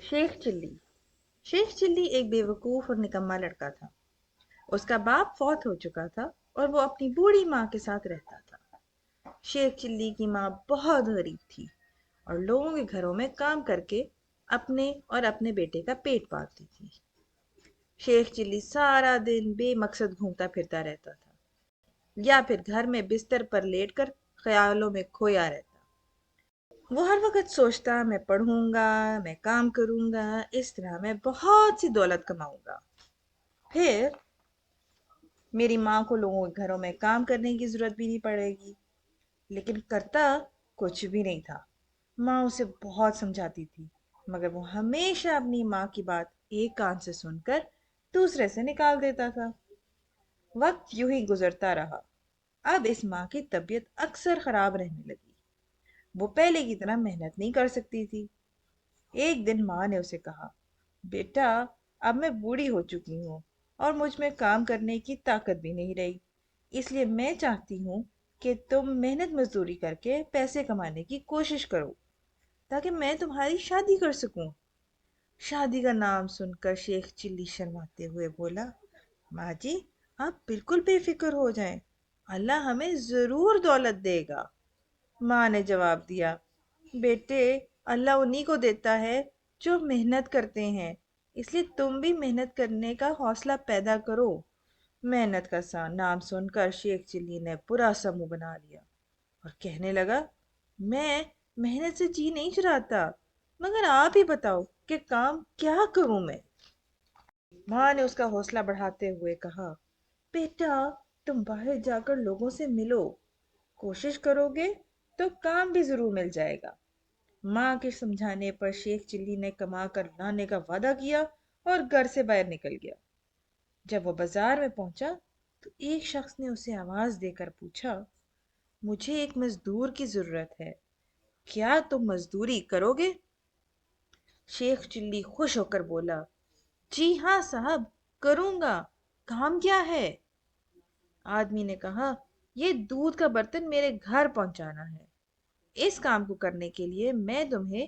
Sheikh chilli. Sheikh chilli एक बेवकूफ और निकम्मा लड़का था। उसका बाप फौत हो चुका था और वो अपनी बूढ़ी माँ के साथ रहता था। शेख चिल्ली की माँ बहुत गरीब थी और लोगों के घरों में काम करके अपने और अपने बेटे का पेट पालती थी। शेख चिल्ली सारा दिन बेमकसद घूमता फिरता रहता था या फिर घर में बिस्तर पर लेटकर ख्यालों में खोया रहता। वो हर वक्त सोचता, मैं पढ़ूंगा, मैं काम करूंगा, इस तरह मैं बहुत सी दौलत कमाऊंगा। फिर मेरी माँ को लोगों के घरों में काम करने की जरूरत भी नहीं पड़ेगी। लेकिन करता कुछ भी नहीं था। माँ उसे बहुत समझाती थी, मगर वो हमेशा अपनी माँ की बात एक कान से सुनकर दूसरे से निकाल देता था। वक्त यूं ही गुजरता रहा। अब इस माँ की तबीयत अक्सर खराब रहने लगी। वो पहले की तरह मेहनत नहीं कर सकती थी। एक दिन माँ ने उसे कहा, बेटा, अब मैं बूढ़ी हो चुकी हूँ और मुझ में काम करने की ताकत भी नहीं रही। इसलिए मैं चाहती हूँ कि तुम मेहनत मजदूरी करके पैसे कमाने की कोशिश करो ताकि मैं तुम्हारी शादी कर सकूं। शादी का नाम सुनकर शेख चिल्ली शर्माते हुए बोला, माँ जी, आप बिल्कुल बेफिक्र हो जाएं, अल्लाह हमें जरूर दौलत देगा। माँ ने जवाब दिया, बेटे, अल्लाह उन्हीं को देता है जो मेहनत करते हैं, इसलिए तुम भी मेहनत करने का हौसला पैदा करो। मेहनत का नाम सुनकर शेख चिल्ली ने बुरा सा मुंह बना लिया और कहने लगा, मैं मेहनत से जी नहीं चुराता, मगर आप ही बताओ कि काम क्या करूं मैं। माँ ने उसका हौसला बढ़ाते हुए कहा, बेटा, तुम बाहर जाकर लोगों से मिलो, कोशिश करोगे तो काम भी जरूर मिल जाएगा। माँ के समझाने पर शेख चिल्ली ने कमा कर लाने का वादा किया और घर से बाहर निकल गया। जब वो बाजार में पहुंचा तो एक शख्स ने उसे आवाज देकर पूछा, मुझे एक मजदूर की जरूरत है, क्या तुम मजदूरी करोगे? शेख चिल्ली खुश होकर बोला, जी हाँ साहब, करूंगा। काम क्या है? आदमी ने कहा, ये दूध का बर्तन मेरे घर पहुंचाना है। इस काम को करने के लिए मैं तुम्हें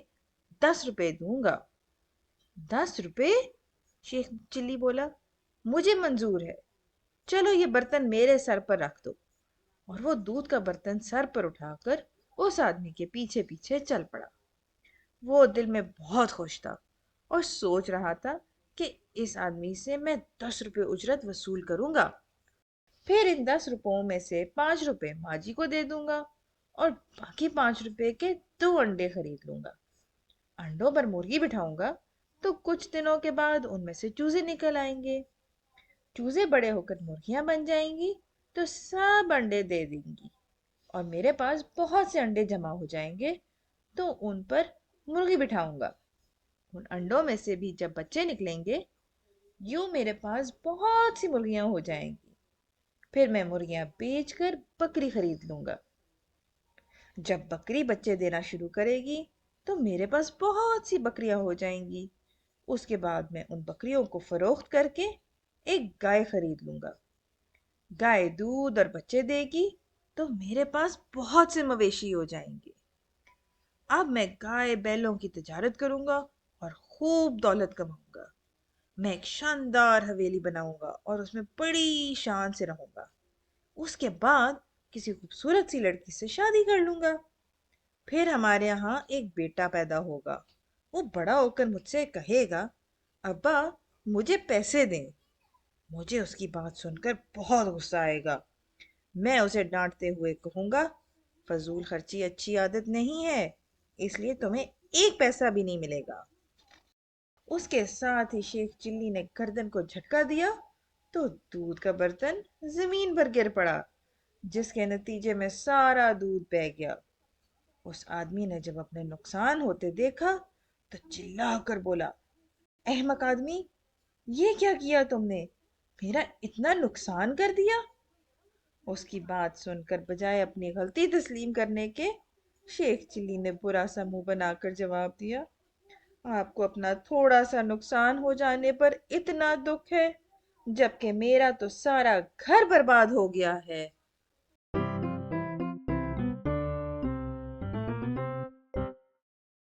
10 रुपए दूंगा। 10 रुपए? शेख चिल्ली बोला, मुझे मंजूर है, चलो ये बर्तन मेरे सर पर रख दो। और वो दूध का बर्तन सर पर उठाकर उस आदमी के पीछे पीछे चल पड़ा। वो दिल में बहुत खुश था और सोच रहा था कि इस आदमी से मैं 10 रुपए उजरत वसूल करूंगा। फिर इन 10 रुपयों में से 5 रुपए माँ जी को दे दूंगा और बाकी 5 रुपए के 2 अंडे खरीद लूंगा। अंडों पर मुर्गी बिठाऊंगा तो कुछ दिनों के बाद उनमें से चूजे निकल आएंगे। चूजे बड़े होकर मुर्गियां बन जाएंगी तो सब अंडे दे देंगी और मेरे पास बहुत से अंडे जमा हो जाएंगे, तो उन पर मुर्गी बिठाऊंगा। उन अंडों में से भी जब बच्चे निकलेंगे, यूं मेरे पास बहुत सी मुर्गियां हो जाएंगी। फिर मैं मुर्गियां बेचकर बकरी खरीद लूंगा। जब बकरी बच्चे देना शुरू करेगी तो मेरे पास बहुत सी बकरियां हो जाएंगी। उसके बाद मैं उन बकरियों को फरोख्त करके एक गाय खरीद लूंगा। गाय दूध और बच्चे देगी तो मेरे पास बहुत से मवेशी हो जाएंगे। अब मैं गाय बैलों की तिजारत करूंगा और खूब दौलत कमाऊंगा। मैं एक शानदार हवेली बनाऊंगा और उसमें बड़ी शान से रहूंगा। उसके बाद किसी खूबसूरत सी लड़की से शादी कर लूंगा। फिर हमारे यहाँ एक बेटा पैदा होगा। वो बड़ा होकर मुझसे कहेगा, अब्बा, मुझे पैसे दें। मुझे उसकी बात सुनकर बहुत गुस्सा आएगा। मैं उसे डांटते हुए कहूंगा, फजूल खर्ची अच्छी आदत नहीं है, इसलिए तुम्हें एक पैसा भी नहीं मिलेगा। उसके साथ ही शेख चिल्ली ने गर्दन को झटका दिया तो दूध का बर्तन जमीन पर गिर पड़ा, जिसके नतीजे में सारा दूध बह गया। उस आदमी ने जब अपने नुकसान होते देखा तो चिल्ला कर बोला, अहमक आदमी, ये क्या किया तुमने? मेरा इतना नुकसान कर दिया। उसकी बात सुनकर बजाय अपनी गलती तस्लीम करने के, शेख चिल्ली ने बुरा सा मुंह बनाकर जवाब दिया, आपको अपना थोड़ा सा नुकसान हो जाने पर इतना दुख है, जबकि मेरा तो सारा घर बर्बाद हो गया है।